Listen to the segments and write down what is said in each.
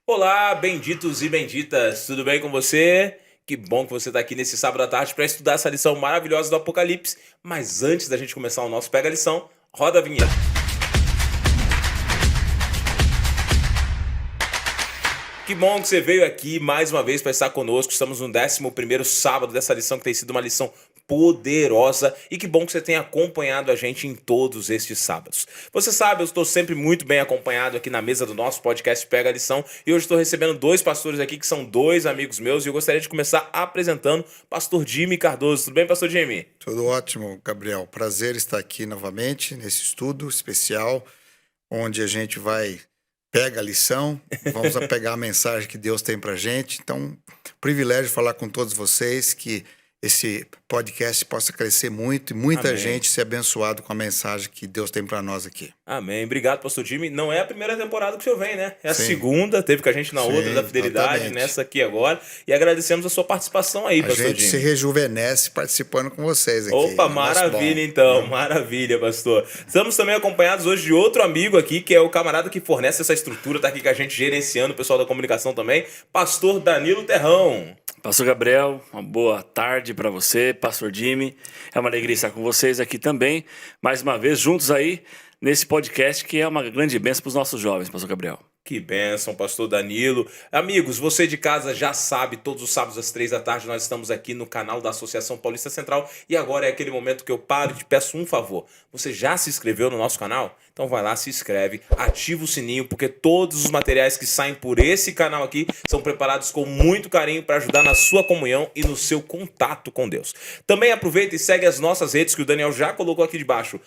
Olá, benditos e benditas, tudo bem com você? Que bom que você está aqui nesse sábado à tarde para estudar essa lição maravilhosa do Apocalipse. Mas antes da gente começar o nosso Pega a Lição, roda a vinheta. Que bom que você veio aqui mais uma vez para estar conosco. Estamos no 11º sábado dessa lição, que tem sido uma lição poderosa, e que bom que você tem acompanhado a gente em todos estes sábados. Você sabe, eu estou sempre muito bem acompanhado aqui na mesa do nosso podcast Pega a Lição, e hoje estou recebendo dois pastores aqui que são dois amigos meus, e eu gostaria de começar apresentando Pastor Jimmy Cardoso. Tudo bem, Pastor Jimmy? Tudo ótimo, Gabriel. Prazer estar aqui novamente nesse estudo especial, onde a gente pega a lição, vamos pegar a mensagem que Deus tem pra gente. Então, privilégio falar com todos vocês, que esse podcast possa crescer muito e muita Amém. gente ser abençoado com a mensagem que Deus tem para nós aqui. Amém. Obrigado, Pastor Jimmy. Não é a primeira temporada que o senhor vem, né? É a Sim. segunda, teve com a gente na Sim, outra da Fidelidade, exatamente. nessa aqui agora. E agradecemos a sua participação aí, A Pastor gente Jimmy. se rejuvenesce participando com vocês aqui. Opa, É nosso maravilha bom. então, maravilha, pastor. Estamos também acompanhados hoje de outro amigo aqui, que é o camarada que fornece essa estrutura, tá aqui com a gente gerenciando, o pessoal da comunicação também, Pastor Danilo Terrão. Pastor Gabriel, uma boa tarde para você, Pastor Jimmy. É uma alegria estar com vocês aqui também, mais uma vez, juntos aí nesse podcast que é uma grande bênção para os nossos jovens, Pastor Gabriel. Que bênção, Pastor Danilo. Amigos, você de casa já sabe, todos os sábados às 3 da tarde nós estamos aqui no canal da Associação Paulista Central, e agora é aquele momento que eu paro e te peço um favor. Você já se inscreveu no nosso canal? Então vai lá, se inscreve, ativa o sininho, porque todos os materiais que saem por esse canal aqui são preparados com muito carinho para ajudar na sua comunhão e no seu contato com Deus. Também aproveita e segue as nossas redes que o Daniel já colocou aqui debaixo,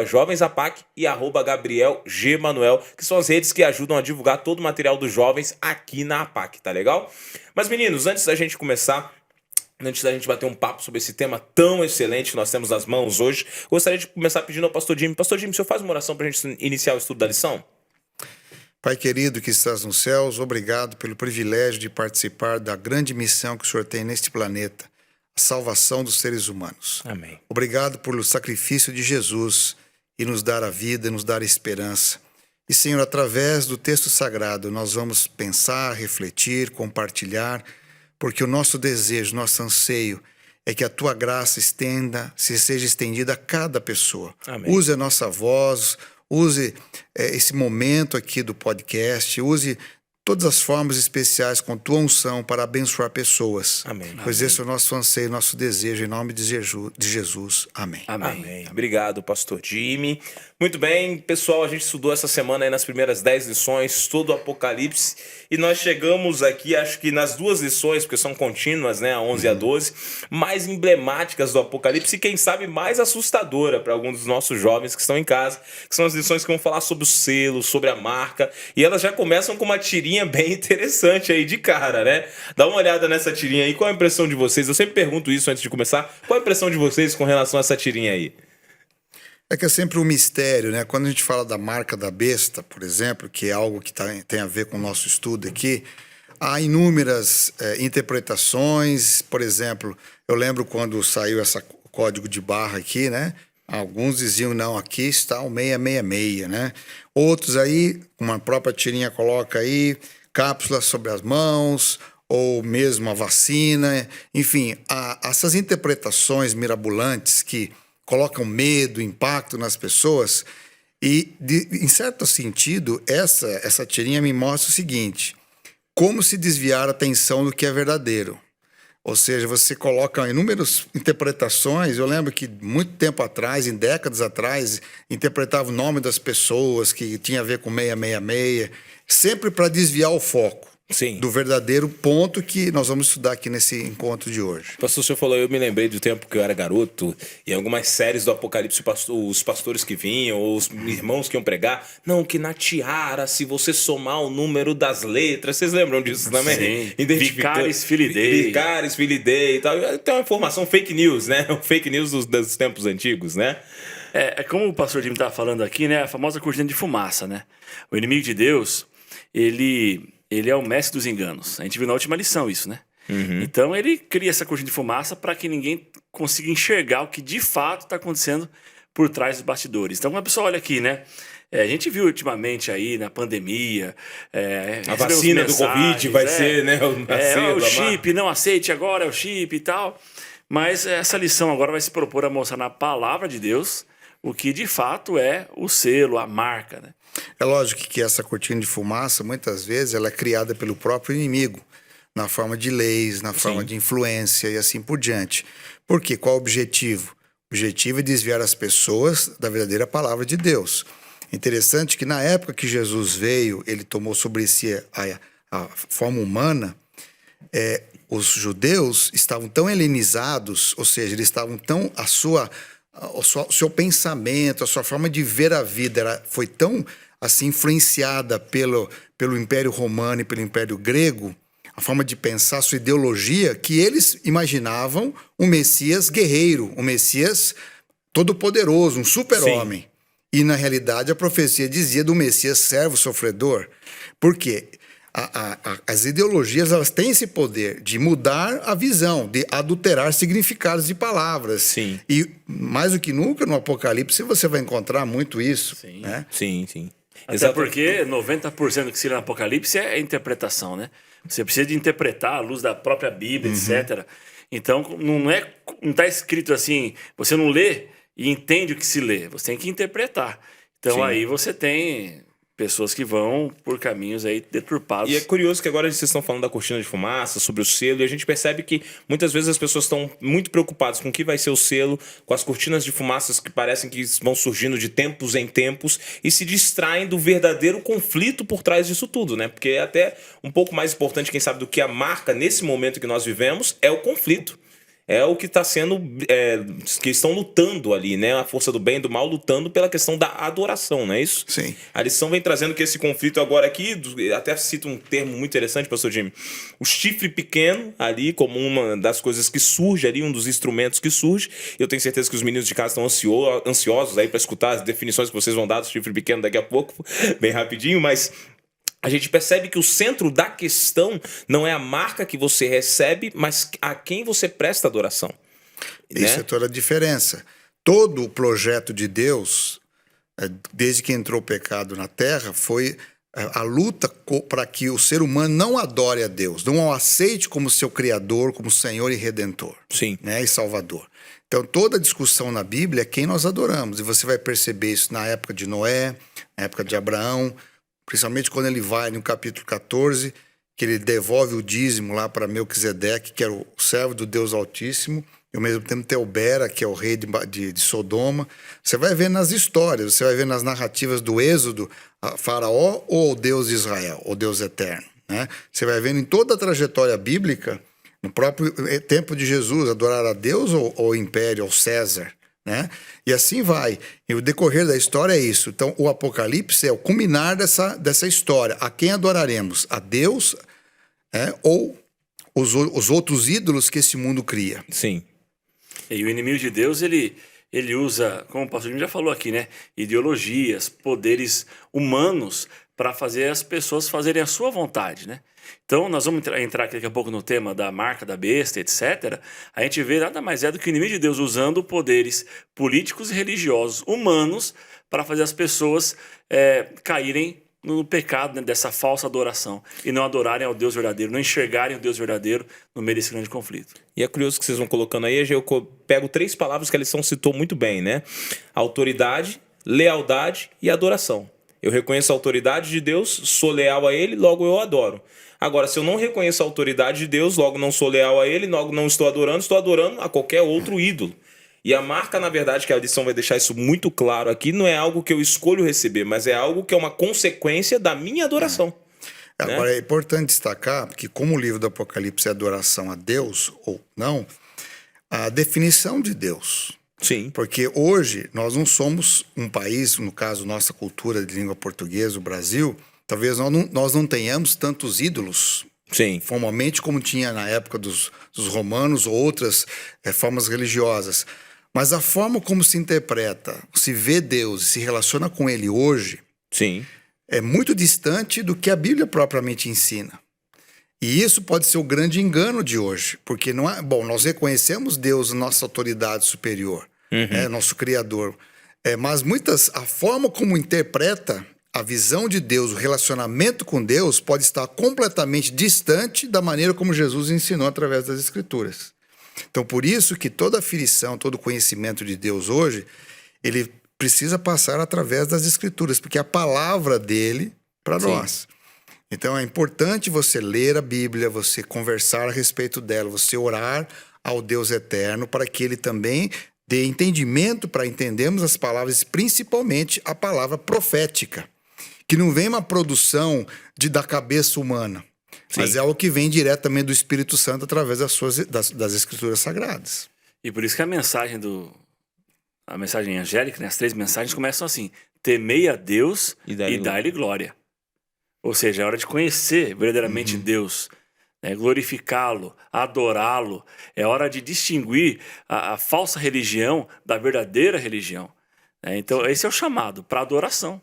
@jovensapac e @GabrielGManuel, que são as redes que ajudam a divulgar todo o material dos jovens aqui na APAC, tá legal? Mas meninos, antes da gente começar, antes da gente bater um papo sobre esse tema tão excelente que nós temos nas mãos hoje, gostaria de começar pedindo ao Pastor Jimmy. Pastor Jimmy, o senhor faz uma oração para a gente iniciar o estudo da lição? Pai querido que estás nos céus, obrigado pelo privilégio de participar da grande missão que o Senhor tem neste planeta, a salvação dos seres humanos. Amém. Obrigado pelo sacrifício de Jesus e nos dar a vida, nos dar a esperança. E, Senhor, através do texto sagrado, nós vamos pensar, refletir, compartilhar, porque o nosso desejo, nosso anseio é que a Tua graça seja estendida a cada pessoa. Amém. Use a nossa voz, use esse momento aqui do podcast, use todas as formas especiais com Tua unção para abençoar pessoas. Amém. Pois esse é o nosso anseio, nosso desejo, em nome de Jesus. Amém. Amém. Obrigado, Pastor Jimmy. Muito bem, pessoal, a gente estudou essa semana aí nas primeiras 10 lições, todo o Apocalipse, e nós chegamos aqui, acho que nas duas lições, porque são contínuas, né, a 11 e a 12, mais emblemáticas do Apocalipse e quem sabe mais assustadora para alguns dos nossos jovens que estão em casa, que são as lições que vão falar sobre o selo, sobre a marca, e elas já começam com uma tirinha bem interessante aí de cara, né? Dá uma olhada nessa tirinha aí, qual a impressão de vocês? Eu sempre pergunto isso antes de começar, qual a impressão de vocês com relação a essa tirinha aí? É que é sempre um mistério, né? Quando a gente fala da marca da besta, por exemplo, que é algo que tem a ver com o nosso estudo aqui, há inúmeras interpretações. Por exemplo, eu lembro quando saiu esse código de barra aqui, né? Alguns diziam, não, aqui está o 666, né? Outros aí, uma própria tirinha coloca aí, cápsulas sobre as mãos, ou mesmo a vacina. Enfim, há essas interpretações mirabolantes que colocam medo, impacto nas pessoas. E, em certo sentido, essa tirinha me mostra o seguinte: como se desviar a atenção do que é verdadeiro. Ou seja, você coloca inúmeras interpretações. Eu lembro que muito tempo atrás, em décadas atrás, interpretava o nome das pessoas que tinha a ver com 666, sempre para desviar o foco. Sim. Do verdadeiro ponto que nós vamos estudar aqui nesse encontro de hoje. Pastor, o senhor falou, eu me lembrei do tempo que eu era garoto, em algumas séries do Apocalipse, os pastores que vinham, ou os irmãos que iam pregar, não, que na tiara, se você somar o número das letras, vocês lembram disso também? Sim. Vicaris Filidei. Vicaris Filidei e tal. Tem uma informação fake news, né? Fake news dos tempos antigos, né? É como o pastor Jimmy estava falando aqui, né? A famosa cortina de fumaça, né? O inimigo de Deus, ele é o mestre dos enganos. A gente viu na última lição isso, né? Uhum. Então ele cria essa cortina de fumaça para que ninguém consiga enxergar o que de fato está acontecendo por trás dos bastidores. Então quando a pessoa olha aqui, né? A gente viu ultimamente aí na pandemia. A vacina do Covid vai ser, né? O chip, não aceite agora, é o chip e tal. Mas essa lição agora vai se propor a mostrar na palavra de Deus o que de fato é o selo, a marca, né? É lógico que essa cortina de fumaça, muitas vezes, ela é criada pelo próprio inimigo, na forma de leis, na forma de influência e assim por diante. Por quê? Qual o objetivo? O objetivo é desviar as pessoas da verdadeira palavra de Deus. Interessante que na época que Jesus veio, ele tomou sobre si a forma humana, os judeus estavam tão helenizados, ou seja, eles estavam tão... O seu pensamento, a sua forma de ver a vida foi tão assim influenciada pelo Império Romano e pelo Império Grego, a forma de pensar, a sua ideologia, que eles imaginavam um Messias guerreiro, um Messias todo-poderoso, um super-homem. E, na realidade, a profecia dizia do Messias servo, sofredor. Por quê? As ideologias, elas têm esse poder de mudar a visão, de adulterar significados de palavras. Sim. E, mais do que nunca, no Apocalipse, você vai encontrar muito isso. Sim. Né? Sim, sim. Até porque 90% do que se lê no Apocalipse é interpretação, né? Você precisa de interpretar à luz da própria Bíblia, etc. Então, não está escrito assim, você não lê e entende o que se lê, você tem que interpretar. Então, aí você tem pessoas que vão por caminhos aí deturpados. E é curioso que agora vocês estão falando da cortina de fumaça, sobre o selo, e a gente percebe que muitas vezes as pessoas estão muito preocupadas com o que vai ser o selo, com as cortinas de fumaças que parecem que vão surgindo de tempos em tempos e se distraem do verdadeiro conflito por trás disso tudo, né? Porque é até um pouco mais importante, quem sabe, do que a marca nesse momento que nós vivemos é o conflito. É o que está sendo... que estão lutando ali, né? A força do bem e do mal lutando pela questão da adoração, não é isso? Sim. A lição vem trazendo que esse conflito agora aqui, até cito um termo muito interessante, pastor Jimmy, o chifre pequeno ali como uma das coisas que surge ali, um dos instrumentos que surge. Eu tenho certeza que os meninos de casa estão ansiosos aí para escutar as definições que vocês vão dar do chifre pequeno daqui a pouco, bem rapidinho, mas... A gente percebe que o centro da questão não é a marca que você recebe, mas a quem você presta adoração. Isso é toda a diferença. Todo o projeto de Deus, desde que entrou o pecado na Terra, foi a luta para que o ser humano não adore a Deus, não o aceite como seu Criador, como Senhor e Redentor. Sim. Né, e Salvador. Então, toda a discussão na Bíblia é quem nós adoramos. E você vai perceber isso na época de Noé, na época de Abraão, principalmente quando ele vai no capítulo 14, que ele devolve o dízimo lá para Melquisedeque, que era o servo do Deus Altíssimo, e ao mesmo tempo Teobera, que é o rei de Sodoma. Você vai ver nas histórias, você vai ver nas narrativas do Êxodo, Faraó ou o Deus de Israel, o Deus eterno. Né? Você vai vendo em toda a trajetória bíblica, no próprio tempo de Jesus, adorar a Deus ou o Império, ou César. Né? E assim vai. E o decorrer da história é isso. Então, o Apocalipse é o culminar dessa história. A quem adoraremos? A Deus ou os outros ídolos que esse mundo cria? Sim. E o inimigo de Deus, ele usa, como o pastor Jimmy já falou aqui, né? Ideologias, poderes humanos para fazer as pessoas fazerem a sua vontade, né? Então, nós vamos entrar aqui daqui a pouco no tema da marca da besta, etc. A gente vê nada mais é do que o inimigo de Deus usando poderes políticos e religiosos humanos para fazer as pessoas caírem no pecado, né, dessa falsa adoração e não adorarem ao Deus verdadeiro, não enxergarem o Deus verdadeiro no meio desse grande conflito. E é curioso que vocês vão colocando aí, eu pego 3 palavras que a lição citou muito bem, né? Autoridade, lealdade e adoração. Eu reconheço a autoridade de Deus, sou leal a Ele, logo eu adoro. Agora, se eu não reconheço a autoridade de Deus, logo não sou leal a Ele, logo não estou adorando a qualquer outro ídolo. E a marca, na verdade, que a lição vai deixar isso muito claro aqui, não é algo que eu escolho receber, mas é algo que é uma consequência da minha adoração. Né? Agora, é importante destacar que, como o livro do Apocalipse é adoração a Deus ou não, a definição de Deus. Sim. Porque hoje nós não somos um país, no caso, nossa cultura de língua portuguesa, o Brasil, talvez nós não tenhamos tantos ídolos. Sim. Formalmente como tinha na época dos romanos ou outras formas religiosas. Mas a forma como se interpreta, se vê Deus e se relaciona com Ele hoje, sim, é muito distante do que a Bíblia propriamente ensina. E isso pode ser o grande engano de hoje, porque não é bom. Nós reconhecemos Deus, nossa autoridade superior, nosso Criador. Mas a forma como interpreta a visão de Deus, o relacionamento com Deus, pode estar completamente distante da maneira como Jesus ensinou através das Escrituras. Então, por isso que toda aferição, todo conhecimento de Deus hoje, ele precisa passar através das Escrituras, porque é a palavra dele para nós. Então, é importante você ler a Bíblia, você conversar a respeito dela, você orar ao Deus eterno para que ele também dê entendimento para entendermos as palavras, principalmente a palavra profética, que não vem uma produção da cabeça humana, mas é algo que vem diretamente do Espírito Santo através das Escrituras Sagradas. E por isso que a mensagem angélica, né, as 3 mensagens começam assim: temei a Deus e dai-lhe glória. Ou seja, é hora de conhecer verdadeiramente Deus, né, glorificá-lo, adorá-lo. É hora de distinguir a falsa religião da verdadeira religião. Então, esse é o chamado para adoração.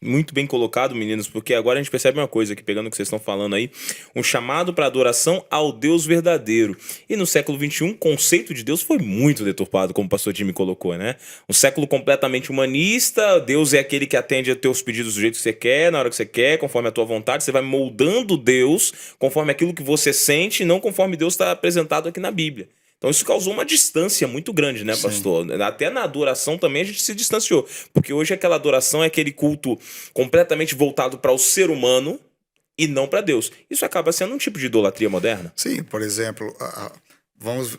Muito bem colocado, meninos, porque agora a gente percebe uma coisa aqui, pegando o que vocês estão falando aí, um chamado para adoração ao Deus verdadeiro. E no século XXI, o conceito de Deus foi muito deturpado, como o pastor Jimmy colocou, né? Um século completamente humanista, Deus é aquele que atende a teus pedidos do jeito que você quer, na hora que você quer, conforme a tua vontade, você vai moldando Deus conforme aquilo que você sente, não conforme Deus está apresentado aqui na Bíblia. Então isso causou uma distância muito grande, né, pastor? Sim. Até na adoração também a gente se distanciou. Porque hoje aquela adoração é aquele culto completamente voltado para o ser humano e não para Deus. Isso acaba sendo um tipo de idolatria moderna? Sim, por exemplo, vamos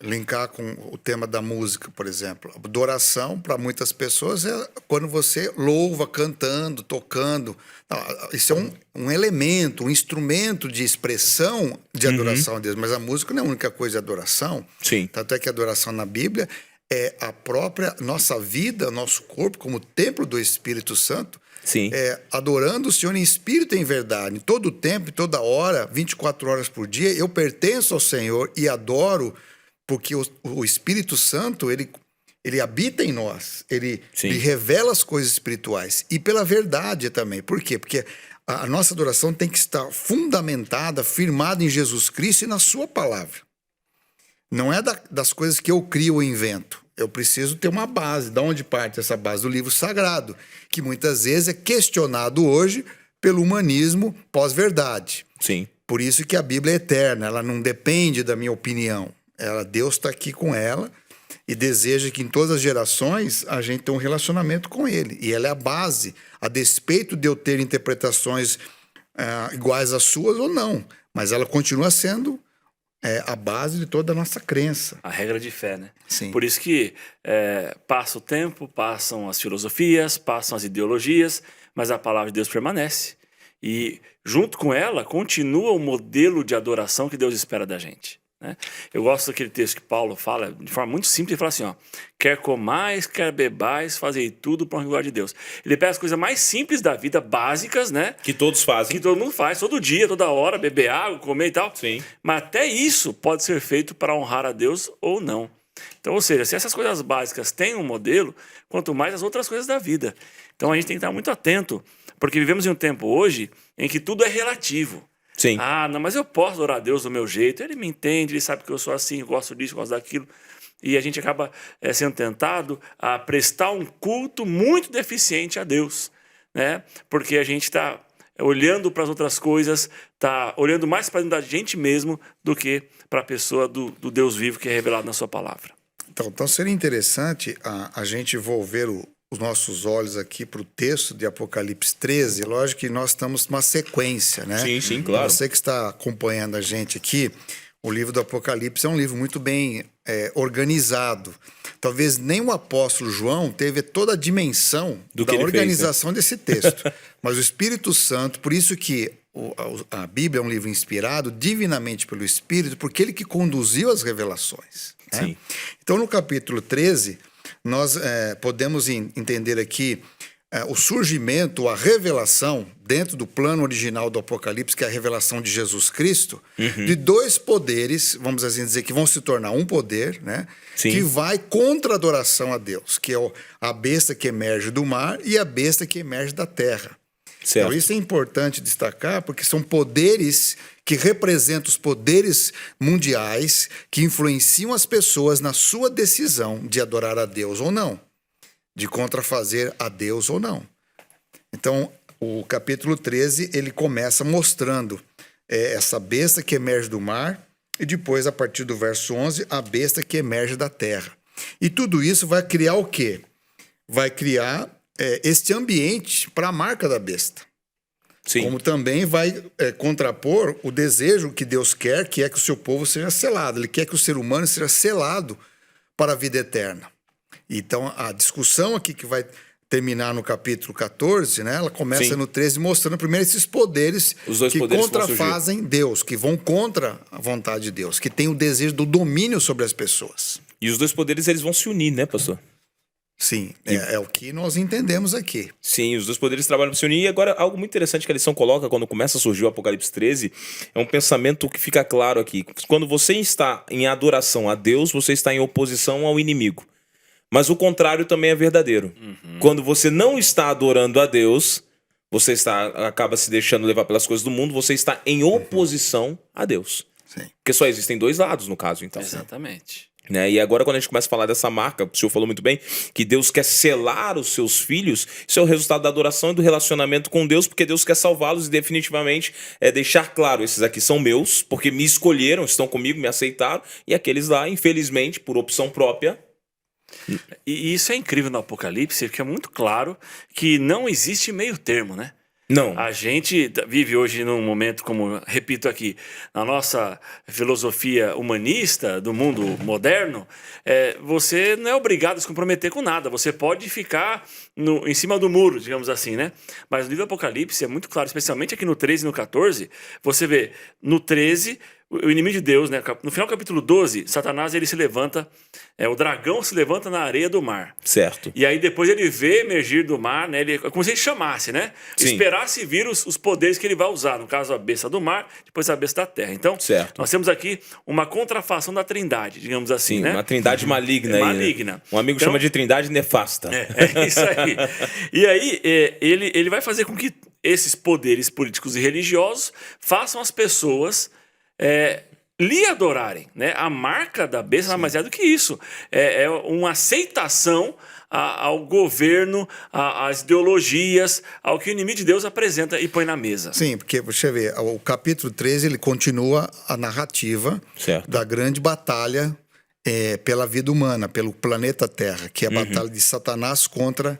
linkar com o tema da música, por exemplo. Adoração, para muitas pessoas, é quando você louva, cantando, tocando. Isso é um elemento, um instrumento de expressão de adoração a Deus. Mas a música não é a única coisa de adoração. Sim. Tanto é que a adoração na Bíblia é a própria nossa vida, nosso corpo, como templo do Espírito Santo. Sim. Adorando o Senhor em espírito e em verdade. Em todo o tempo, em toda hora, 24 horas por dia, eu pertenço ao Senhor e adoro, porque o Espírito Santo, ele habita em nós. Ele revela as coisas espirituais. E pela verdade também. Por quê? Porque a nossa adoração tem que estar fundamentada, firmada em Jesus Cristo e na sua palavra. Não é das coisas que eu crio ou invento. Eu preciso ter uma base. De onde parte essa base? Do livro sagrado, que muitas vezes é questionado hoje pelo humanismo pós-verdade. Sim. Por isso que a Bíblia é eterna, ela não depende da minha opinião. Deus está aqui com ela e deseja que em todas as gerações a gente tenha um relacionamento com ele. E ela é a base, a despeito de eu ter interpretações iguais às suas ou não. Mas ela continua sendo a base de toda a nossa crença. A regra de fé, né? Sim. Por isso que passa o tempo, passam as filosofias, passam as ideologias, mas a palavra de Deus permanece. E junto com ela, continua o modelo de adoração que Deus espera da gente, né? Eu gosto daquele texto que Paulo fala, de forma muito simples, ele fala assim, ó: quer comais, quer bebais, fazei tudo para a glória de Deus. Ele pega as coisas mais simples da vida, básicas, né? Que todos fazem. Que todo mundo faz, todo dia, toda hora, beber água, comer e tal. Sim. Mas até isso pode ser feito para honrar a Deus ou não. Então, ou seja, se essas coisas básicas têm um modelo, quanto mais as outras coisas da vida. Então a gente tem que estar muito atento, porque vivemos em um tempo hoje em que tudo é relativo. Sim. Não, mas eu posso adorar a Deus do meu jeito. Ele me entende, ele sabe que eu sou assim, eu gosto disso, eu gosto daquilo. E a gente acaba sendo tentado a prestar um culto muito deficiente a Deus, né? Porque a gente está olhando para as outras coisas, está olhando mais para dentro da gente mesmo do que para a pessoa do Deus vivo que é revelado na sua palavra. Então seria interessante a gente volver os nossos olhos aqui para o texto de Apocalipse 13. Lógico que nós estamos numa sequência, né? Sim, claro. Você que está acompanhando a gente aqui, o livro do Apocalipse é um livro muito bem organizado. Talvez nem o apóstolo João teve toda a dimensão da organização desse texto. Mas o Espírito Santo, por isso que a Bíblia é um livro inspirado divinamente pelo Espírito, porque ele que conduziu as revelações, né? Sim. Então, no capítulo 13, nós podemos entender aqui o surgimento, a revelação, dentro do plano original do Apocalipse, que é a revelação de Jesus Cristo, de dois poderes, vamos assim dizer, que vão se tornar um poder, né? Sim. Que vai contra a adoração a Deus, que é a besta que emerge do mar e a besta que emerge da terra. Certo. Então, isso é importante destacar, porque são poderes que representam os poderes mundiais que influenciam as pessoas na sua decisão de adorar a Deus ou não. de contrafazer a Deus ou não. Então, o capítulo 13, ele começa mostrando essa besta que emerge do mar e depois, a partir do verso 11, a besta que emerge da terra. E tudo isso vai criar o quê? Vai criar este ambiente para a marca da besta. Sim. Como também vai contrapor o desejo que Deus quer, que é que o seu povo seja selado. Ele quer que o ser humano seja selado para a vida eterna. Então, a discussão aqui que vai terminar no capítulo 14, né? Ela começa Sim. no 13 mostrando primeiro esses poderes que poderes contrafazem Deus, que vão contra a vontade de Deus, que tem o desejo do domínio sobre as pessoas. E os dois poderes eles vão se unir, né, pastor? Sim, é o que nós entendemos aqui. Sim, os dois poderes trabalham para se unir. E agora, algo muito interessante que a lição coloca quando começa a surgir o Apocalipse 13 é um pensamento que fica claro aqui. Quando você está em adoração a Deus, você está em oposição ao inimigo. Mas o contrário também é verdadeiro. Quando você não está adorando a Deus, você acaba se deixando levar pelas coisas do mundo, você está em oposição a Deus. Sim. Porque só existem dois lados, no caso, então. Exatamente. Né? E agora, quando a gente começa a falar dessa marca, o senhor falou muito bem, que Deus quer selar os seus filhos, isso é o resultado da adoração e do relacionamento com Deus, porque Deus quer salvá-los e definitivamente deixar claro, esses aqui são meus, porque me escolheram, estão comigo, me aceitaram, e aqueles lá, infelizmente, por opção própria. E isso é incrível no Apocalipse, porque é muito claro que não existe meio termo, né? Não. A gente vive hoje num momento, como repito aqui, na nossa filosofia humanista do mundo moderno, você não é obrigado a se comprometer com nada. Você pode ficar em cima do muro, digamos assim, né? Mas no livro do Apocalipse é muito claro, especialmente aqui no 13 e no 14, você vê no 13... o inimigo de Deus, né? No final do capítulo 12, Satanás ele se levanta, o dragão se levanta na areia do mar. Certo. E aí depois ele vê emergir do mar, né? É como se ele chamasse, né? Sim. Esperasse vir os poderes que ele vai usar. No caso, a besta do mar, depois a besta da terra. Então, certo. Nós temos aqui uma contrafação da trindade, digamos assim, Sim, né? uma trindade maligna. Maligna. Aí, né? Um amigo Então, chama de trindade nefasta. É isso aí. E aí, ele vai fazer com que esses poderes políticos e religiosos façam as pessoas lhe adorarem, né? A marca da besta nada mais é do que isso. É uma aceitação ao governo, às ideologias, ao que o inimigo de Deus apresenta e põe na mesa. Sim, porque você vê, o capítulo 13 ele continua a narrativa da grande batalha pela vida humana, pelo planeta Terra, que é a batalha de Satanás contra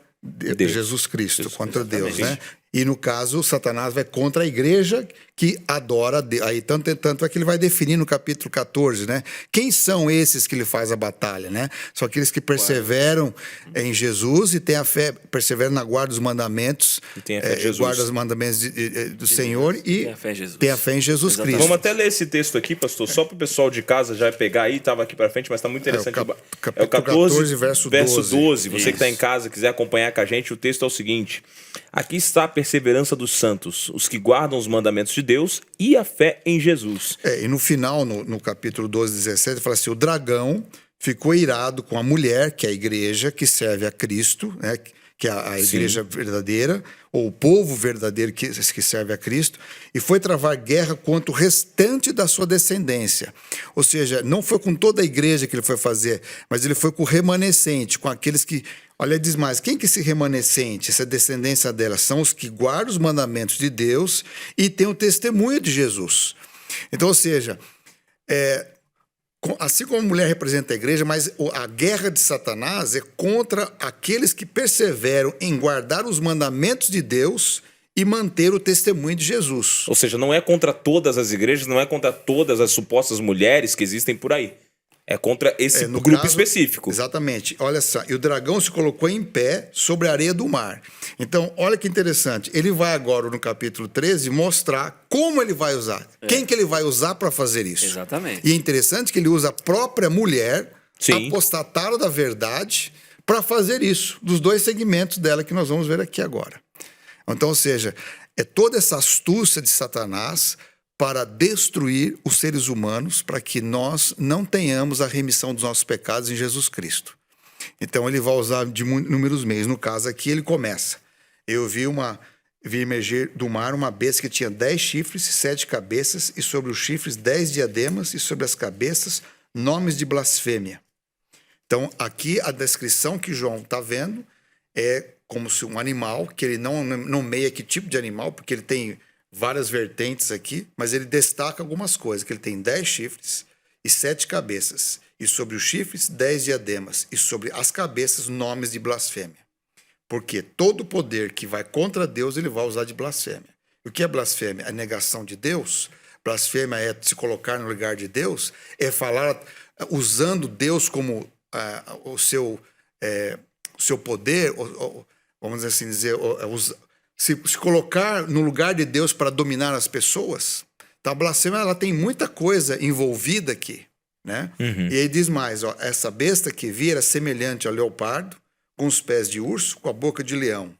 Jesus Cristo, contra Deus, né? E no caso, Satanás vai contra a igreja que adora Deus. Aí tanto é que ele vai definir no capítulo 14, né? Quem são esses que ele faz a batalha, né? São aqueles que perseveram em Jesus e têm a fé, perseveram na guarda dos mandamentos, e tem a fé em Jesus. Guarda os mandamentos do Senhor e tem a fé em Jesus Cristo. Vamos até ler esse texto aqui, pastor, só para o pessoal de casa já pegar aí, estava aqui para frente, mas está muito interessante. É o 14, verso 12. Você que está em casa, quiser acompanhar com a gente, o texto é o seguinte: aqui está a perseverança dos santos, os que guardam os mandamentos de Deus e a fé em Jesus. E no final, no capítulo 12, 17, fala assim: o dragão ficou irado com a mulher, que é a igreja, que serve a Cristo, né? Que é a igreja verdadeira, ou o povo verdadeiro que serve a Cristo, e foi travar guerra contra o restante da sua descendência. Ou seja, não foi com toda a igreja que ele foi fazer, mas ele foi com o remanescente, com aqueles que... Olha, diz mais, quem que é esse remanescente, essa descendência dela? São os que guardam os mandamentos de Deus e têm o testemunho de Jesus. Então, ou seja... assim como a mulher representa a igreja, mas a guerra de Satanás é contra aqueles que perseveram em guardar os mandamentos de Deus e manter o testemunho de Jesus. Ou seja, não é contra todas as igrejas, não é contra todas as supostas mulheres que existem por aí. É contra esse grupo específico. Exatamente. Olha só, e o dragão se colocou em pé sobre a areia do mar. Então, olha que interessante. Ele vai agora, no capítulo 13, mostrar como ele vai usar. Quem que ele vai usar para fazer isso. Exatamente. E é interessante que ele usa a própria mulher, apostatada da verdade, para fazer isso, dos dois segmentos dela que nós vamos ver aqui agora. Então, ou seja, é toda essa astúcia de Satanás para destruir os seres humanos, para que nós não tenhamos a remissão dos nossos pecados em Jesus Cristo. Então, ele vai usar de inúmeros meios. No caso aqui, ele começa. Eu vi emergir do mar uma besta que tinha 10 chifres e 7 cabeças, e sobre os chifres 10 diademas, e sobre as cabeças nomes de blasfêmia. Então, aqui a descrição que João está vendo é como se um animal, que ele não nomeia que tipo de animal, porque ele tem várias vertentes aqui, mas ele destaca algumas coisas, que ele tem 10 chifres e 7 cabeças, e sobre os chifres 10 diademas, e sobre as cabeças nomes de blasfêmia. Porque todo poder que vai contra Deus, ele vai usar de blasfêmia. O que é blasfêmia? A negação de Deus. Blasfêmia é se colocar no lugar de Deus, é falar usando Deus como o seu poder, vamos assim dizer, se colocar no lugar de Deus para dominar as pessoas. Então a blasfêmia ela tem muita coisa envolvida aqui, né? E aí diz mais, ó, essa besta que vi era semelhante ao leopardo, com os pés de urso, com a boca de leão.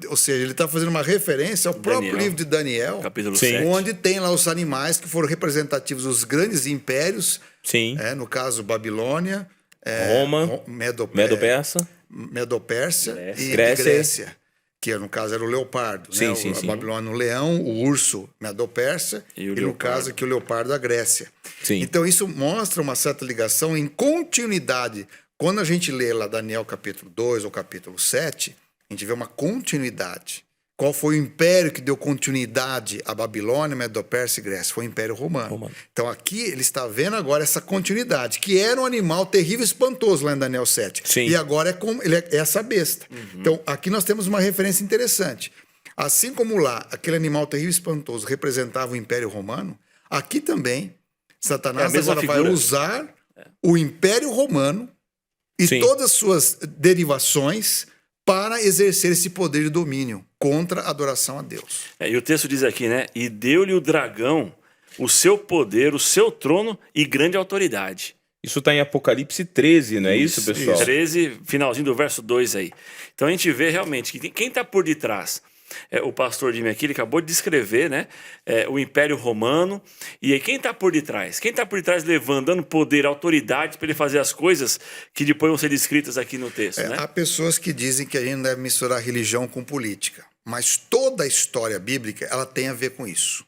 Ou seja, ele está fazendo uma referência ao próprio livro de Daniel, capítulo 7. onde tem lá os animais que foram representativos dos grandes impérios, Sim. No caso Babilônia, Roma, Medo-Persa e Grécia. Grécia, que no caso era o leopardo, Sim, né? sim, sim. A Babilônia, o leão, o urso, Medo-Persa, e no leopardo. caso aqui o leopardo da Grécia. Sim. Então isso mostra uma certa ligação em continuidade. Quando a gente lê lá Daniel capítulo 2 ou capítulo 7, a gente vê uma continuidade. Qual foi o império que deu continuidade à Babilônia, Medo-Persa e Grécia? Foi o Império Romano. Então aqui ele está vendo agora essa continuidade, que era um animal terrível e espantoso lá em Daniel 7. Sim. E agora ele é essa besta. Então aqui nós temos uma referência interessante. Assim como lá aquele animal terrível e espantoso representava o Império Romano, aqui também Satanás agora vai usar o Império Romano e Sim. todas as suas derivações para exercer esse poder de domínio contra a adoração a Deus. E o texto diz aqui, né? E deu-lhe o dragão o seu poder, o seu trono e grande autoridade. Isso está em Apocalipse 13, não é isso, pessoal? 13, finalzinho do verso 2 aí. Então a gente vê realmente que quem está por detrás. O pastor Jimmy aqui, ele acabou de descrever, né, o Império Romano. E aí quem está por detrás? Quem está por detrás dando poder, autoridade para ele fazer as coisas que depois vão ser descritas aqui no texto, né? Há pessoas que dizem que a gente não deve misturar religião com política, mas toda a história bíblica ela tem a ver com isso.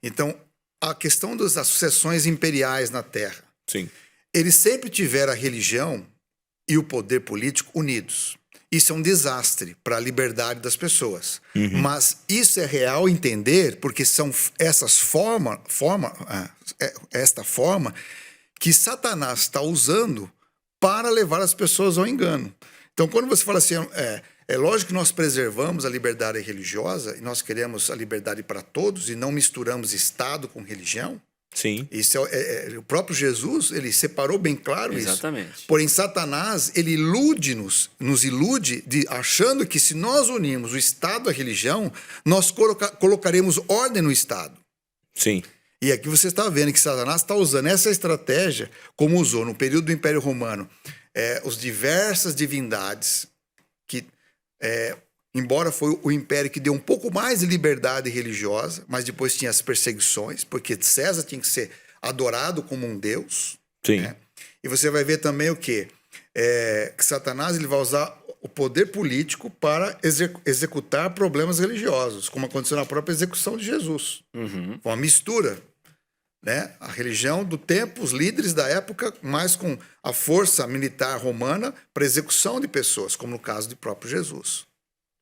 Então, a questão das sucessões imperiais na Terra. Sim. Eles sempre tiveram a religião e o poder político unidos. Isso é um desastre para a liberdade das pessoas. Mas isso é real entender, porque são essas esta forma que Satanás está usando para levar as pessoas ao engano. Então, quando você fala assim, é lógico que nós preservamos a liberdade religiosa e nós queremos a liberdade para todos e não misturamos Estado com religião. Sim. Isso o próprio Jesus, ele separou bem claro Exatamente. isso. Porém, Satanás, ele nos ilude achando que se nós unirmos o Estado à religião, nós colocaremos ordem no Estado. Sim. E aqui você está vendo que Satanás está usando essa estratégia, como usou no período do Império Romano, as diversas divindades que... embora foi o império que deu um pouco mais de liberdade religiosa, mas depois tinha as perseguições, porque César tinha que ser adorado como um deus. Sim. Né? E você vai ver também o quê? Que Satanás ele vai usar o poder político para executar problemas religiosos, como aconteceu na própria execução de Jesus. Foi uma mistura. Né? A religião do tempo, os líderes da época, mais com a força militar romana para execução de pessoas, como no caso do próprio Jesus.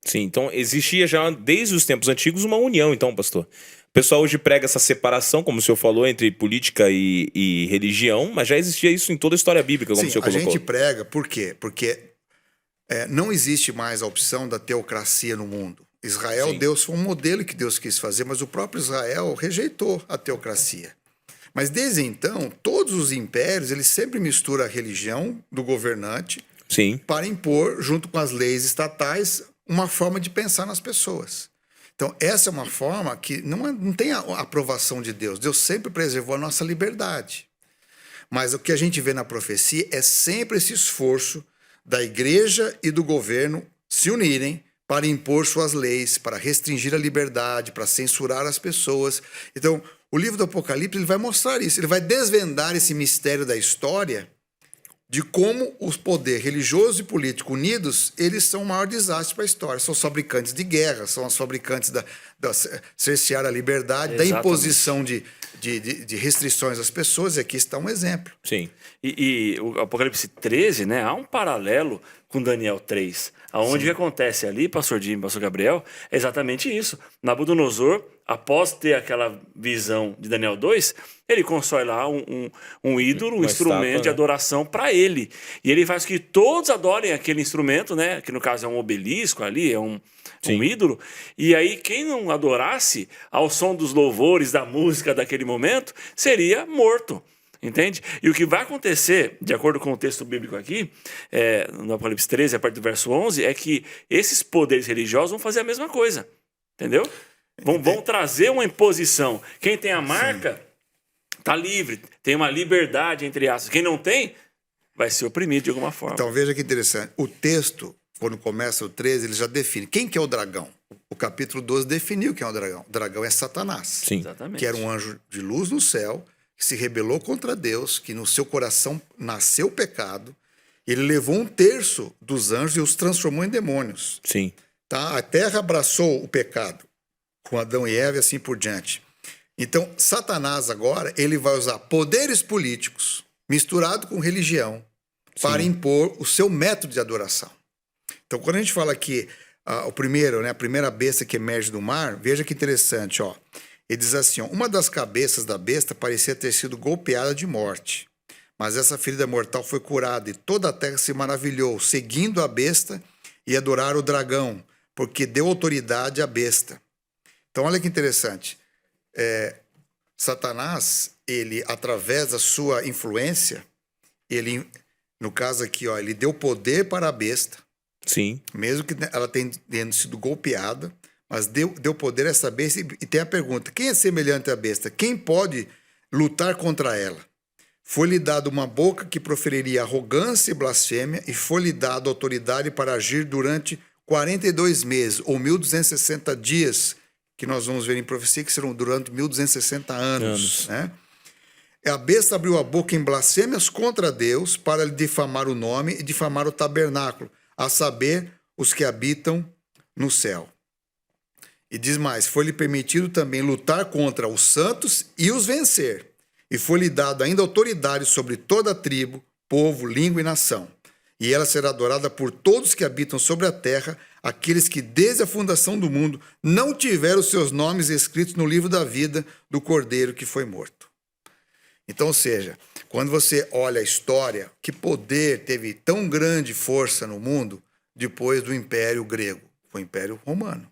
Sim, então existia já desde os tempos antigos uma união, então, pastor. O pessoal hoje prega essa separação, como o senhor falou, entre política e religião, mas já existia isso em toda a história bíblica, como o senhor colocou. A gente prega, por quê? Porque não existe mais a opção da teocracia no mundo. Israel, Sim. Deus foi um modelo que Deus quis fazer, mas o próprio Israel rejeitou a teocracia. Mas desde então, todos os impérios, eles sempre misturam a religião do governante Sim. para impor, junto com as leis estatais, uma forma de pensar nas pessoas. Então, essa é uma forma que não tem a aprovação de Deus. Deus sempre preservou a nossa liberdade. Mas o que a gente vê na profecia é sempre esse esforço da igreja e do governo se unirem para impor suas leis, para restringir a liberdade, para censurar as pessoas. Então, o livro do Apocalipse ele vai mostrar isso. Ele vai desvendar esse mistério da história de como os poderes religioso e político unidos, eles são o maior desastre para a história. São os fabricantes de guerra, são os fabricantes cercear a liberdade, da Exatamente. imposição de restrições às pessoas, e aqui está um exemplo. Sim. E o Apocalipse 13, né, há um paralelo com Daniel 3. Aonde o que acontece ali, pastor Jim, pastor Gabriel, é exatamente isso. Nabucodonosor, após ter aquela visão de Daniel 2, ele constrói lá um ídolo, um Uma instrumento estátua, de né? adoração para ele. E ele faz que todos adorem aquele instrumento, né, que no caso é um obelisco ali, é um ídolo. E aí quem não adorasse ao som dos louvores, da música daquele momento, seria morto. Entende? E o que vai acontecer, de acordo com o texto bíblico aqui, no Apocalipse 13, a partir do verso 11, é que esses poderes religiosos vão fazer a mesma coisa. Entendeu? Vão trazer uma imposição. Quem tem a marca está livre, tem uma liberdade, entre aspas. Quem não tem, vai ser oprimido de alguma forma. Então, veja que interessante. O texto, quando começa o 13, ele já define. Quem que é o dragão? O capítulo 12 definiu quem é o dragão. O dragão é Satanás. Sim. Exatamente. Que era um anjo de luz no céu, que se rebelou contra Deus, que no seu coração nasceu o pecado. Ele levou 1/3 dos anjos e os transformou em demônios. Sim. Tá? A terra abraçou o pecado com Adão e Eva e assim por diante. Então, Satanás agora, ele vai usar poderes políticos misturado com religião para impor o seu método de adoração. Então, quando a gente fala aqui, a primeira besta que emerge do mar, veja que interessante, ó. Ele diz assim, ó, uma das cabeças da besta parecia ter sido golpeada de morte, mas essa ferida mortal foi curada e toda a terra se maravilhou, seguindo a besta e adoraram o dragão, porque deu autoridade à besta. Então, olha que interessante. Satanás, ele, através da sua influência, ele, no caso aqui, ó, ele deu poder para a besta, Sim. mesmo que ela tenha sido golpeada, mas deu poder a essa besta. E tem a pergunta, quem é semelhante à besta? Quem pode lutar contra ela? Foi-lhe dado uma boca que proferiria arrogância e blasfêmia, e foi-lhe dado autoridade para agir durante 42 meses, ou 1260 dias, que nós vamos ver em profecia, que serão durante 1260 anos. Né? A besta abriu a boca em blasfêmias contra Deus para lhe difamar o nome e difamar o tabernáculo, a saber, os que habitam no céu. E diz mais, foi-lhe permitido também lutar contra os santos e os vencer. E foi-lhe dado ainda autoridade sobre toda a tribo, povo, língua e nação. E ela será adorada por todos que habitam sobre a terra, aqueles que desde a fundação do mundo não tiveram seus nomes escritos no livro da vida do Cordeiro que foi morto. Então, ou seja, quando você olha a história, que poder teve tão grande força no mundo depois do Império Grego? Foi o Império Romano.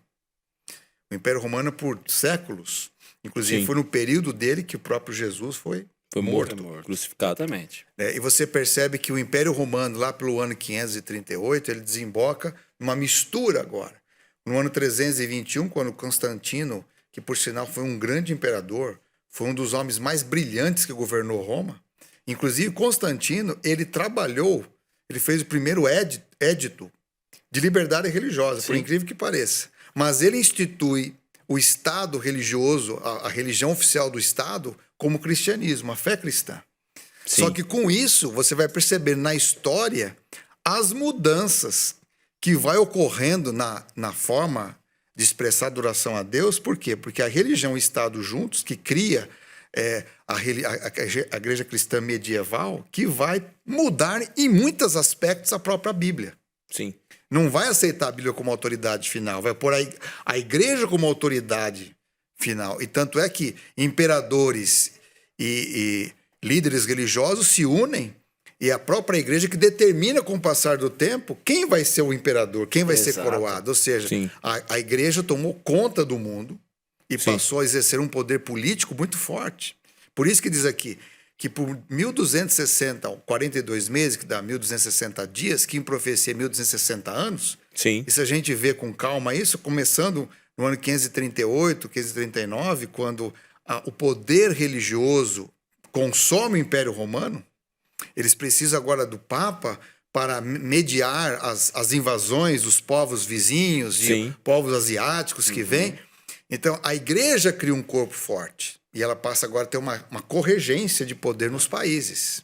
O Império Romano, por séculos, inclusive foi no período dele que o próprio Jesus foi morto. Crucificado. Exatamente. E você percebe que o Império Romano, lá pelo ano 538, ele desemboca numa mistura agora. No ano 321, quando Constantino, que por sinal foi um grande imperador, foi um dos homens mais brilhantes que governou Roma. Inclusive, Constantino, ele fez o primeiro édito de liberdade religiosa, por incrível que pareça. Mas ele institui o Estado religioso, a religião oficial do Estado, como o cristianismo, a fé cristã. Sim. Só que com isso, você vai perceber na história as mudanças que vai ocorrendo na forma de expressar adoração a Deus. Por quê? Porque a religião e o Estado juntos, que cria a igreja cristã medieval, que vai mudar em muitos aspectos a própria Bíblia. Sim. Não vai aceitar a Bíblia como autoridade final, vai pôr a igreja como autoridade final. E tanto é que imperadores e líderes religiosos se unem, e a própria igreja que determina com o passar do tempo quem vai ser o imperador, quem vai ser coroado. Ou seja, a igreja tomou conta do mundo e passou a exercer um poder político muito forte. Por isso que diz aqui que por 1260, 42 meses, que dá 1260 dias, que em profecia 1260 anos, Sim. e se a gente vê com calma isso, começando no ano 538, 539, quando o poder religioso consome o Império Romano, eles precisam agora do Papa para mediar as invasões dos povos vizinhos e povos asiáticos que vêm. Então, a igreja cria um corpo forte e ela passa agora a ter uma corregência de poder nos países.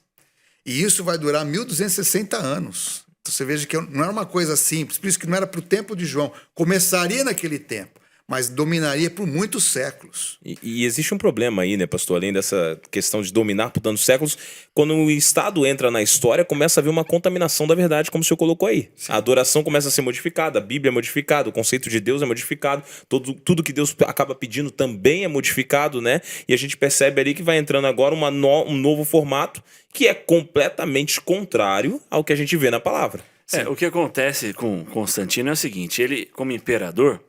E isso vai durar 1260 anos. Então, você veja que não era uma coisa simples, por isso que não era para o tempo de João. Começaria naquele tempo, mas dominaria por muitos séculos. E existe um problema aí, né, pastor? Além dessa questão de dominar por tantos séculos, quando o Estado entra na história, começa a haver uma contaminação da verdade, como o senhor colocou aí. Sim. A adoração começa a ser modificada, a Bíblia é modificada, o conceito de Deus é modificado, tudo que Deus acaba pedindo também é modificado, né? E a gente percebe ali que vai entrando agora um novo formato que é completamente contrário ao que a gente vê na palavra. O que acontece com Constantino é o seguinte, ele, como imperador,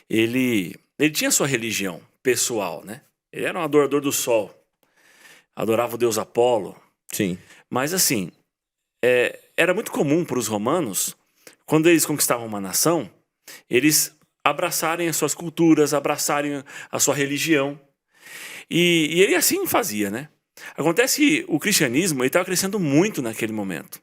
ele tinha sua religião pessoal, né? Ele era um adorador do sol, adorava o deus Apolo. Sim. Mas assim, era muito comum para os romanos, quando eles conquistavam uma nação, eles abraçarem as suas culturas, abraçarem a sua religião. E ele assim fazia, né? Acontece que o cristianismo estava crescendo muito naquele momento.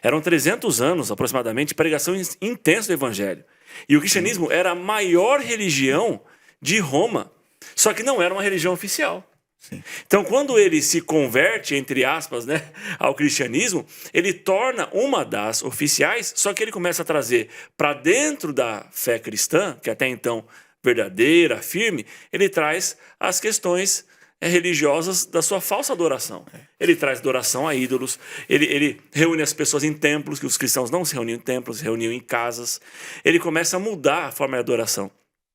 Eram 300 anos, aproximadamente, de pregação intensa do evangelho. E o cristianismo era a maior religião de Roma, só que não era uma religião oficial. Sim. Então, quando ele se converte, entre aspas, né, ao cristianismo, ele torna uma das oficiais, só que ele começa a trazer para dentro da fé cristã, que até então verdadeira, firme, ele traz as questões religiosas da sua falsa adoração. Ele traz adoração a ídolos, ele reúne as pessoas em templos, que os cristãos não se reuniam em templos, se reuniam em casas. Ele começa a mudar a forma de adoração.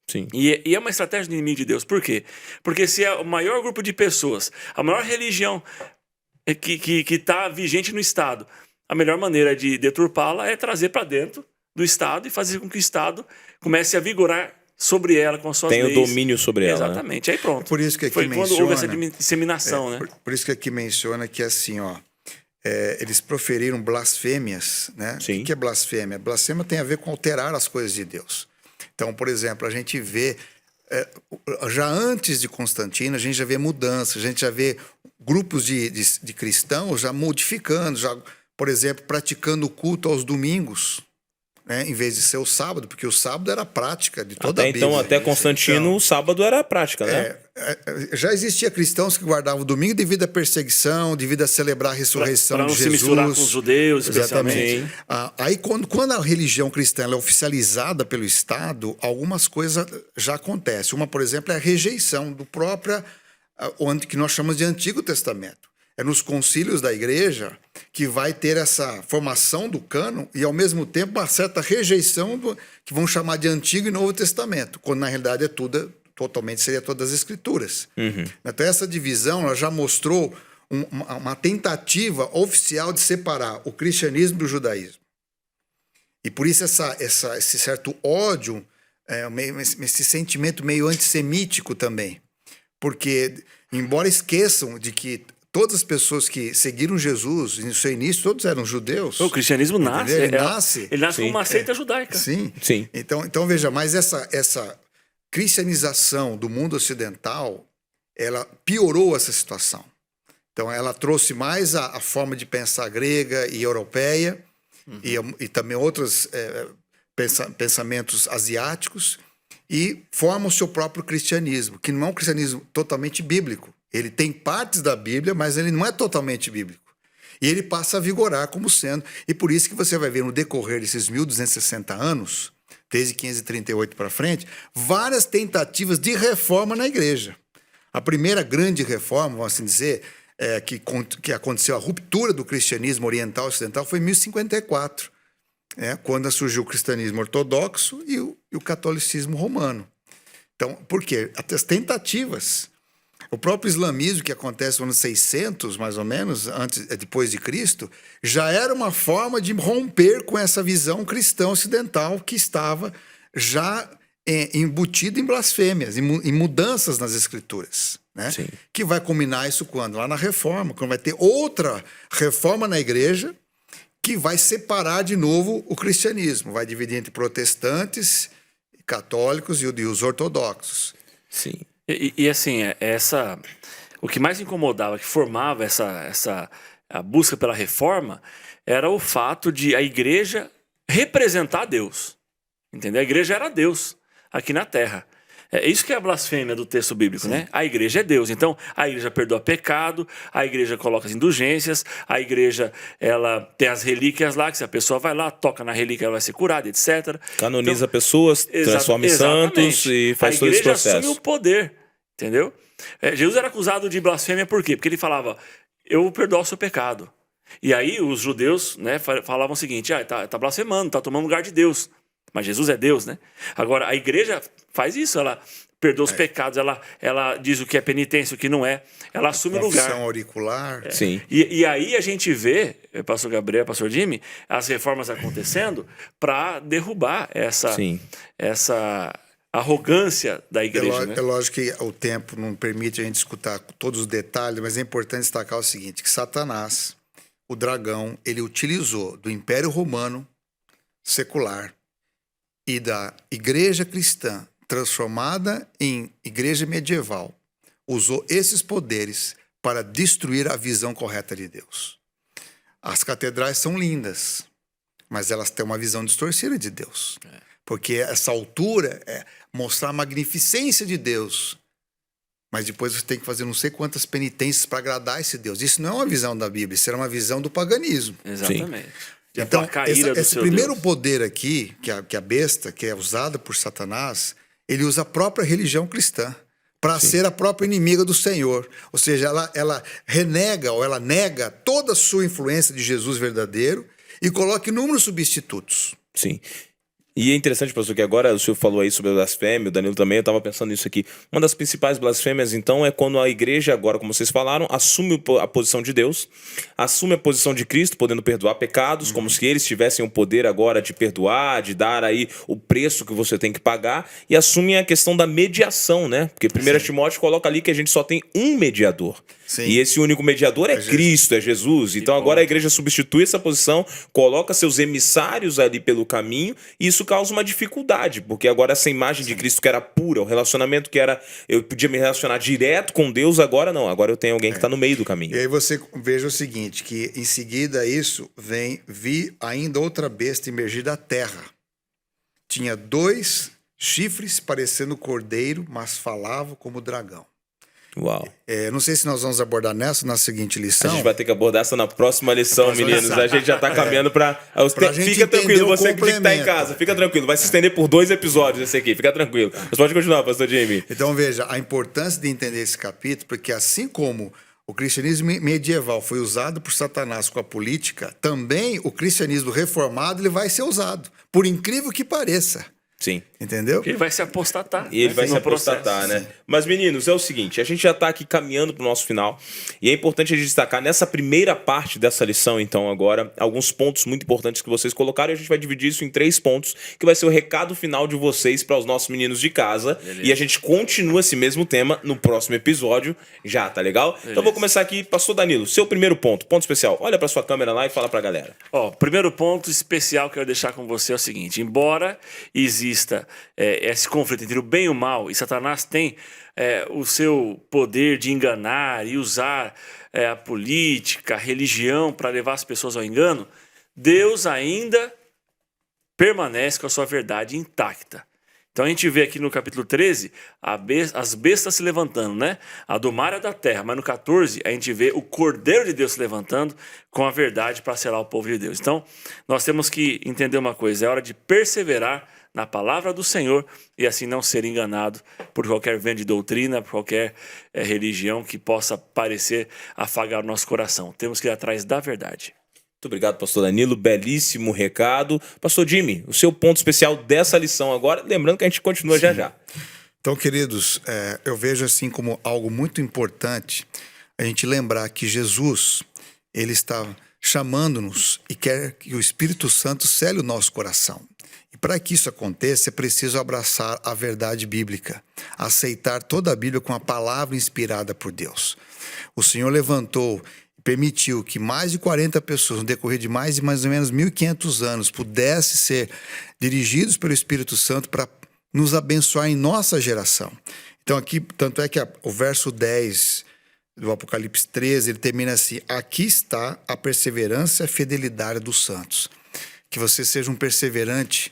Sim. E é uma estratégia do inimigo de Deus. Por quê? Porque se é o maior grupo de pessoas, a maior religião que está vigente no Estado, a melhor maneira de deturpá-la é trazer para dentro do Estado e fazer com que o Estado comece a vigorar sobre ela com as suas leis. Tem o domínio sobre ela. Exatamente, aí pronto. Por isso que aqui foi menciona, quando houve essa disseminação, né? Por isso que aqui menciona que assim, eles proferiram blasfêmias, né? Sim. O que é blasfêmia? Blasfêmia tem a ver com alterar as coisas de Deus. Então, por exemplo, a gente vê, já antes de Constantino, a gente já vê mudanças, a gente já vê grupos de cristãos já modificando, já, por exemplo, praticando o culto aos domingos, né, em vez de ser o sábado, porque o sábado era a prática de toda a Bíblia. Então, até Constantino, Então, o sábado era a prática, né? Já existia cristãos que guardavam o domingo devido à perseguição, devido a celebrar a ressurreição Para não de Jesus. se misturar com os judeus, Exatamente. especialmente. Aí, quando a religião cristã ela é oficializada pelo Estado, algumas coisas já acontecem. Uma, por exemplo, é a rejeição do próprio, que nós chamamos de Antigo Testamento. É nos concílios da igreja que vai ter essa formação do cânon e, ao mesmo tempo, uma certa rejeição do que vão chamar de Antigo e Novo Testamento, quando, na realidade, seria todas as Escrituras. Uhum. Então, essa divisão ela já mostrou uma tentativa oficial de separar o cristianismo do judaísmo. E, por isso, esse certo ódio, esse sentimento meio antissemítico também. Porque, embora esqueçam de que todas as pessoas que seguiram Jesus no seu início, todos eram judeus. O cristianismo nasce. Ele nasce como uma seita judaica. Sim. Sim. Então, veja, mas essa cristianização do mundo ocidental, ela piorou essa situação. Então, ela trouxe mais a forma de pensar grega e europeia, e também outros pensamentos asiáticos, e forma o seu próprio cristianismo, que não é um cristianismo totalmente bíblico. Ele tem partes da Bíblia, mas ele não é totalmente bíblico. E ele passa a vigorar como sendo. E por isso que você vai ver no decorrer desses 1260 anos, desde 538 para frente, várias tentativas de reforma na igreja. A primeira grande reforma, vamos assim dizer, que aconteceu, a ruptura do cristianismo oriental e ocidental, foi em 1054, quando surgiu o cristianismo ortodoxo e o catolicismo romano. Então, por quê? As tentativas. O próprio islamismo, que acontece no ano 600, mais ou menos, depois de Cristo, já era uma forma de romper com essa visão cristã ocidental que estava já embutida em blasfêmias, em mudanças nas escrituras. Né? Sim. Que vai culminar isso quando? Lá na reforma, quando vai ter outra reforma na igreja que vai separar de novo o cristianismo, vai dividir entre protestantes, católicos e os ortodoxos. Sim. E assim, o que mais incomodava, que formava a busca pela reforma, era o fato de a igreja representar Deus. Entendeu? A igreja era Deus aqui na Terra. É isso que é a blasfêmia do texto bíblico, né? A igreja é Deus. Então, a igreja perdoa pecado, a igreja coloca as indulgências, a igreja ela tem as relíquias lá, que se a pessoa vai lá, toca na relíquia, ela vai ser curada, etc. Canoniza pessoas, transforma em santos e faz todo esse processo. A igreja assume o poder, entendeu? Jesus era acusado de blasfêmia por quê? Porque ele falava, eu perdoo o seu pecado. E aí os judeus, né, falavam o seguinte, tá blasfemando, tá tomando lugar de Deus. Mas Jesus é Deus, né? Agora, a igreja faz isso, ela perdoa os pecados, ela diz o que é penitência, o que não é, ela assume o lugar. Confissão auricular. Sim. E aí a gente vê, pastor Gabriel, pastor Jimmy, as reformas acontecendo para derrubar essa arrogância da igreja. É lógico que o tempo não permite a gente escutar todos os detalhes, mas é importante destacar o seguinte, que Satanás, o dragão, ele utilizou do Império Romano secular e da igreja cristã transformada em igreja medieval, usou esses poderes para destruir a visão correta de Deus. As catedrais são lindas, mas elas têm uma visão distorcida de Deus. Porque essa altura é mostrar a magnificência de Deus. Mas depois você tem que fazer não sei quantas penitências para agradar esse Deus. Isso não é uma visão da Bíblia, isso era uma visão do paganismo. Exatamente. Então, esse primeiro poder aqui, que a besta, que é usada por Satanás, ele usa a própria religião cristã para ser a própria inimiga do Senhor. Ou seja, ela renega ou ela nega toda a sua influência de Jesus verdadeiro e coloca inúmeros substitutos. Sim. E é interessante, pastor, que agora o senhor falou aí sobre a blasfêmia, o Danilo também, eu estava pensando nisso aqui. Uma das principais blasfêmias, então, é quando a igreja, agora, como vocês falaram, assume a posição de Deus, assume a posição de Cristo, podendo perdoar pecados, como se eles tivessem o poder agora de perdoar, de dar aí o preço que você tem que pagar, e assumem a questão da mediação, né? Porque 1 Timóteo coloca ali que a gente só tem um mediador. Sim. E esse único mediador é Cristo, é Jesus. Então agora a igreja substitui essa posição, coloca seus emissários ali pelo caminho, e isso causa uma dificuldade, porque agora essa imagem de Cristo que era pura, o relacionamento que era, eu podia me relacionar direto com Deus, agora não, agora eu tenho alguém que está no meio do caminho. E aí você veja o seguinte, que em seguida a isso vi ainda outra besta emergir da terra. Tinha 2 chifres parecendo cordeiro, mas falava como dragão. Uau. Não sei se nós vamos abordar nessa na seguinte lição. A gente vai ter que abordar essa na próxima lição, meninos. A gente já está caminhando para... Fica tranquilo, você que está em casa. Fica tranquilo, vai se estender por 2 episódios esse aqui. Fica tranquilo. Mas pode continuar, pastor Jimmy. Então veja, a importância de entender esse capítulo, porque assim como o cristianismo medieval foi usado por Satanás com a política, também o cristianismo reformado ele vai ser usado, por incrível que pareça. Sim. Entendeu? Ele vai se apostatar. E ele vai se apostatar, né? Mas, meninos, é o seguinte, a gente já está aqui caminhando para o nosso final e é importante a gente destacar nessa primeira parte dessa lição, então, agora, alguns pontos muito importantes que vocês colocaram e a gente vai dividir isso em 3 pontos, que vai ser o recado final de vocês para os nossos meninos de casa. Beleza. E a gente continua esse mesmo tema no próximo episódio já, tá legal? Beleza. Então, vou começar aqui, pastor Danilo, seu primeiro ponto especial. Olha para sua câmera lá e fala para a galera. Primeiro ponto especial que eu quero deixar com você é o seguinte, embora exista esse conflito entre o bem e o mal, e Satanás tem o seu poder de enganar e usar a política, a religião para levar as pessoas ao engano, Deus ainda permanece com a sua verdade intacta. Então a gente vê aqui no capítulo 13 as bestas se levantando, né? A do mar e a da terra. Mas no 14 a gente vê o Cordeiro de Deus se levantando com a verdade para selar o povo de Deus. Então nós temos que entender uma coisa, é hora de perseverar na palavra do Senhor e assim não ser enganado por qualquer vento de doutrina, por qualquer religião que possa parecer afagar o nosso coração. Temos que ir atrás da verdade. Muito obrigado, pastor Danilo. Belíssimo recado. Pastor Jimmy, o seu ponto especial dessa lição agora, lembrando que a gente continua já já. Então, queridos, eu vejo assim como algo muito importante a gente lembrar que Jesus, ele está chamando-nos e quer que o Espírito Santo cele o nosso coração. E para que isso aconteça, é preciso abraçar a verdade bíblica, aceitar toda a Bíblia com a palavra inspirada por Deus. O Senhor levantou e permitiu que mais de 40 pessoas, no decorrer de mais ou menos 1.500 anos, pudessem ser dirigidos pelo Espírito Santo para nos abençoar em nossa geração. Então aqui, tanto é que o verso 10 do Apocalipse 13, ele termina assim: aqui está a perseverança e a fidelidade dos santos. Que você seja um perseverante,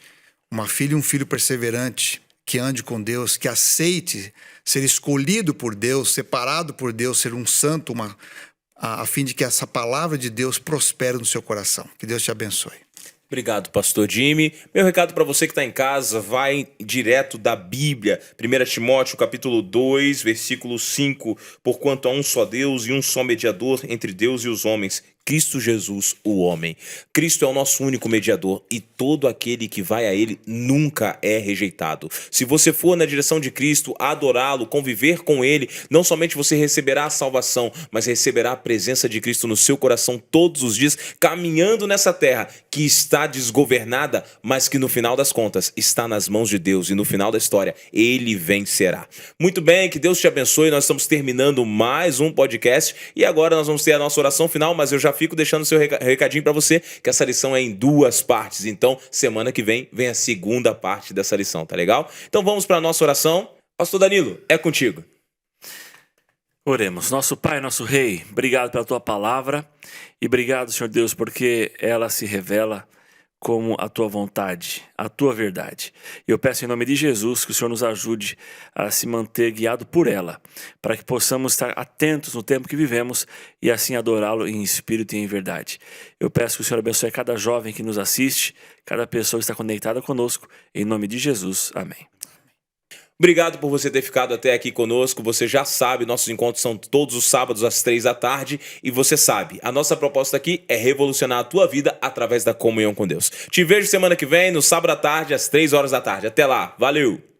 uma filha e um filho perseverante, que ande com Deus, que aceite ser escolhido por Deus, separado por Deus, ser um santo, a fim de que essa palavra de Deus prospere no seu coração. Que Deus te abençoe. Obrigado, pastor Jimmy. Meu recado para você que está em casa vai direto da Bíblia. 1 Timóteo, capítulo 2, versículo 5. Porquanto há um só Deus e um só mediador entre Deus e os homens, Cristo Jesus, o homem. Cristo é o nosso único mediador e todo aquele que vai a ele nunca é rejeitado. Se você for na direção de Cristo, adorá-lo, conviver com ele, não somente você receberá a salvação, mas receberá a presença de Cristo no seu coração todos os dias, caminhando nessa terra que está desgovernada, mas que no final das contas está nas mãos de Deus e no final da história ele vencerá. Muito bem, que Deus te abençoe. Nós estamos terminando mais um podcast e agora nós vamos ter a nossa oração final, mas eu já fico deixando o seu recadinho para você, que essa lição é em 2 partes. Então, semana que vem a segunda parte dessa lição, tá legal? Então vamos para a nossa oração. Pastor Danilo, é contigo. Oremos. Nosso Pai, nosso Rei, obrigado pela Tua palavra e obrigado, Senhor Deus, porque ela se revela como a Tua vontade, a Tua verdade. Eu peço em nome de Jesus que o Senhor nos ajude a se manter guiado por ela, para que possamos estar atentos no tempo que vivemos e assim adorá-lo em espírito e em verdade. Eu peço que o Senhor abençoe cada jovem que nos assiste, cada pessoa que está conectada conosco, em nome de Jesus. Amém. Obrigado por você ter ficado até aqui conosco. Você já sabe, nossos encontros são todos os sábados às 3 da tarde. E você sabe, a nossa proposta aqui é revolucionar a tua vida através da comunhão com Deus. Te vejo semana que vem, no sábado à tarde, às 3 horas da tarde. Até lá, valeu!